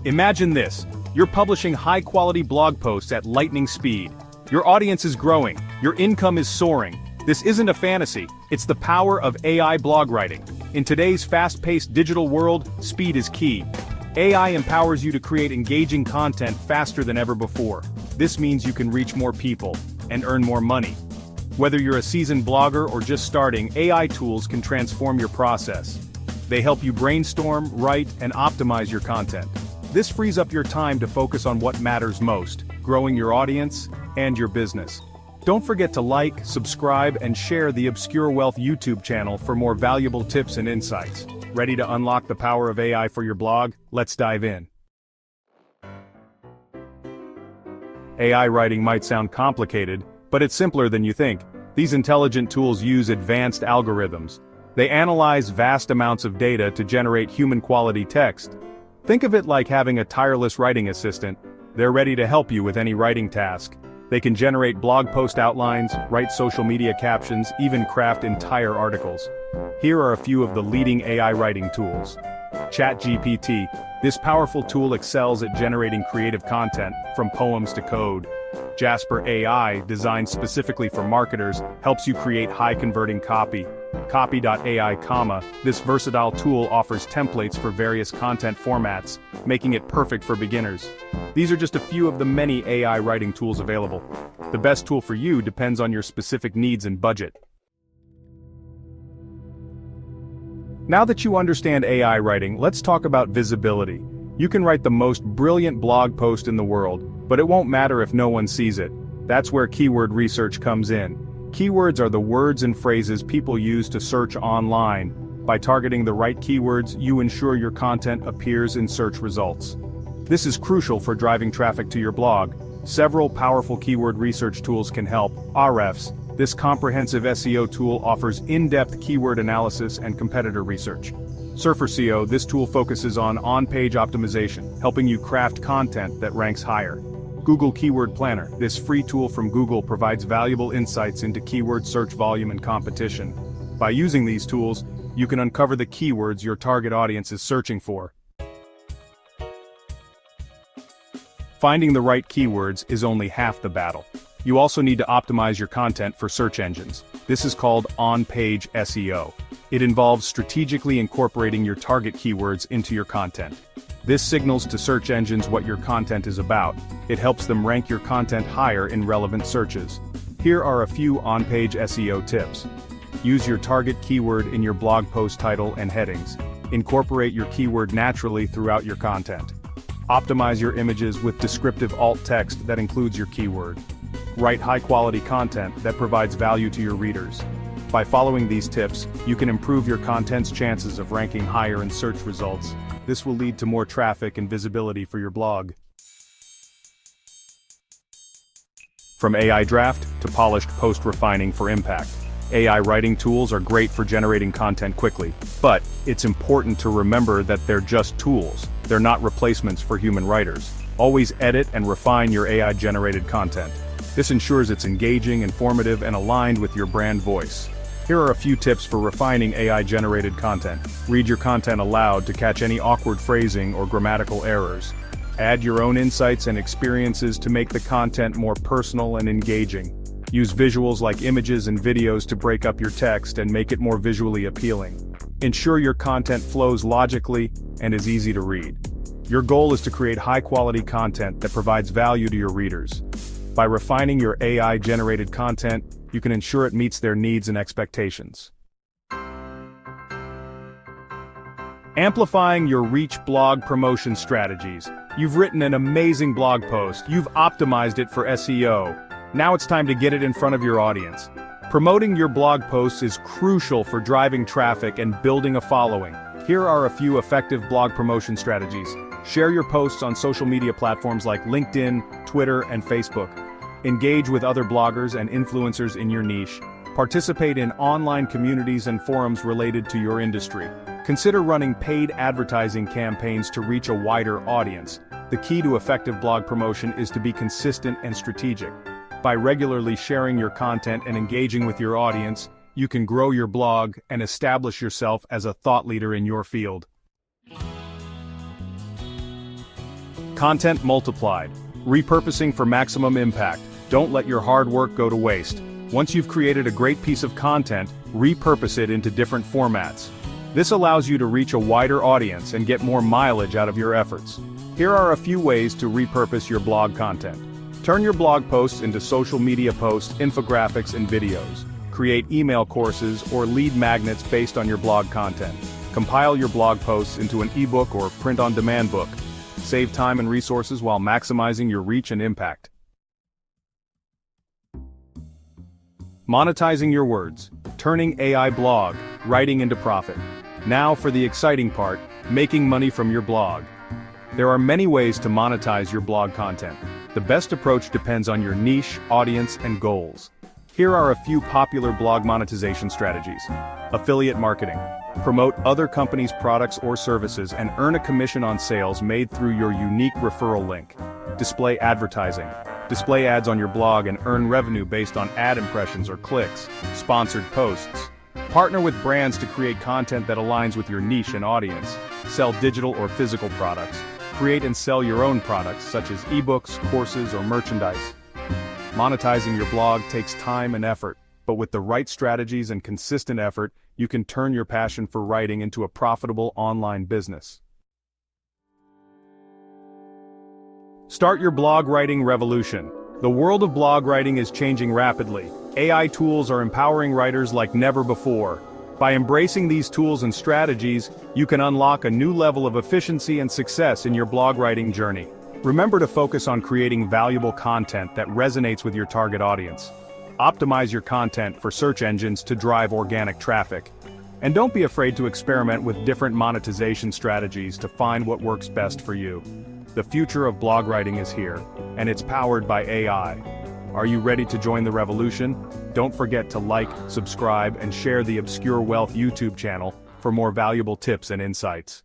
Imagine this, you're publishing high-quality blog posts at lightning speed. Your audience is growing, your income is soaring. This isn't a fantasy, it's the power of AI blog writing. In today's fast-paced digital world, speed is key. AI empowers you to create engaging content faster than ever before. This means you can reach more people and earn more money. Whether you're a seasoned blogger or just starting, AI tools can transform your process. They help you brainstorm, write, and optimize your content. This frees up your time to focus on what matters most, growing your audience and your business. Don't forget to like, subscribe, and share the Obscure Wealth YouTube channel for more valuable tips and insights. Ready to unlock the power of AI for your blog? Let's dive in. AI writing might sound complicated, but it's simpler than you think. These intelligent tools use advanced algorithms. They analyze vast amounts of data to generate human-quality text. Think of it like having a tireless writing assistant. They're ready to help you with any writing task. They can generate blog post outlines, write social media captions, even craft entire articles. Here are a few of the leading AI writing tools. ChatGPT. This powerful tool excels at generating creative content, from poems to code. Jasper AI, designed specifically for marketers, helps you create high-converting copy. Copy.ai, this versatile tool offers templates for various content formats, making it perfect for beginners. These are just a few of the many AI writing tools available. The best tool for you depends on your specific needs and budget. Now that you understand AI writing, let's talk about visibility. You can write the most brilliant blog post in the world, but it won't matter if no one sees it. That's where keyword research comes in. Keywords are the words and phrases people use to search online. By targeting the right keywords, you ensure your content appears in search results. This is crucial for driving traffic to your blog. Several powerful keyword research tools can help. Ahrefs. This comprehensive SEO tool offers in-depth keyword analysis and competitor research. Surfer SEO. This tool focuses on on-page optimization, helping you craft content that ranks higher. Google Keyword Planner. This free tool from Google provides valuable insights into keyword search volume and competition. By using these tools, you can uncover the keywords your target audience is searching for. Finding the right keywords is only half the battle. You also need to optimize your content for search engines. This is called on-page SEO. It involves strategically incorporating your target keywords into your content. This signals to search engines what your content is about. It helps them rank your content higher in relevant searches. Here are a few on-page SEO tips. Use your target keyword in your blog post title and headings. Incorporate your keyword naturally throughout your content. Optimize your images with descriptive alt text that includes your keyword. Write high-quality content that provides value to your readers. By following these tips, you can improve your content's chances of ranking higher in search results. This will lead to more traffic and visibility for your blog. From AI draft to polished post refining for impact, AI writing tools are great for generating content quickly, but it's important to remember that they're just tools. They're not replacements for human writers. Always edit and refine your AI-generated content. This ensures it's engaging, informative, and aligned with your brand voice. Here are a few tips for refining AI-generated content. Read your content aloud to catch any awkward phrasing or grammatical errors. Add your own insights and experiences to make the content more personal and engaging. Use visuals like images and videos to break up your text and make it more visually appealing. Ensure your content flows logically and is easy to read. Your goal is to create high-quality content that provides value to your readers. By refining your AI-generated content, you can ensure it meets their needs and expectations. Amplifying your reach blog promotion strategies. You've written an amazing blog post. You've optimized it for SEO. Now it's time to get it in front of your audience. Promoting your blog posts is crucial for driving traffic and building a following. Here are a few effective blog promotion strategies. Share your posts on social media platforms like LinkedIn, Twitter, and Facebook. Engage with other bloggers and influencers in your niche. Participate in online communities and forums related to your industry. Consider running paid advertising campaigns to reach a wider audience. The key to effective blog promotion is to be consistent and strategic. By regularly sharing your content and engaging with your audience, you can grow your blog and establish yourself as a thought leader in your field. Content multiplied. Repurposing for maximum impact. Don't let your hard work go to waste. Once you've created a great piece of content, repurpose it into different formats. This allows you to reach a wider audience and get more mileage out of your efforts. Here are a few ways to repurpose your blog content. Turn your blog posts into social media posts, infographics, and videos. Create email courses or lead magnets based on your blog content. Compile your blog posts into an ebook or print-on-demand book. Save time and resources while maximizing your reach and impact. Monetizing your words. Turning AI blog writing into profit. Now for the exciting part, making money from your blog. There are many ways to monetize your blog content. The best approach depends on your niche, audience, and goals. Here are a few popular blog monetization strategies. Affiliate marketing. Promote other companies' products or services and earn a commission on sales made through your unique referral link. Display advertising. Display ads on your blog and earn revenue based on ad impressions or clicks. Sponsored posts. Partner with brands to create content that aligns with your niche and audience. Sell digital or physical products. Create and sell your own products such as ebooks, courses, or merchandise. Monetizing your blog takes time and effort, but with the right strategies and consistent effort, you can turn your passion for writing into a profitable online business. Start your blog writing revolution. The world of blog writing is changing rapidly. AI tools are empowering writers like never before. By embracing these tools and strategies, you can unlock a new level of efficiency and success in your blog writing journey. Remember to focus on creating valuable content that resonates with your target audience. Optimize your content for search engines to drive organic traffic. And don't be afraid to experiment with different monetization strategies to find what works best for you. The future of blog writing is here, and it's powered by AI. Are you ready to join the revolution? Don't forget to like, subscribe, and share the Obscure Wealth YouTube channel for more valuable tips and insights.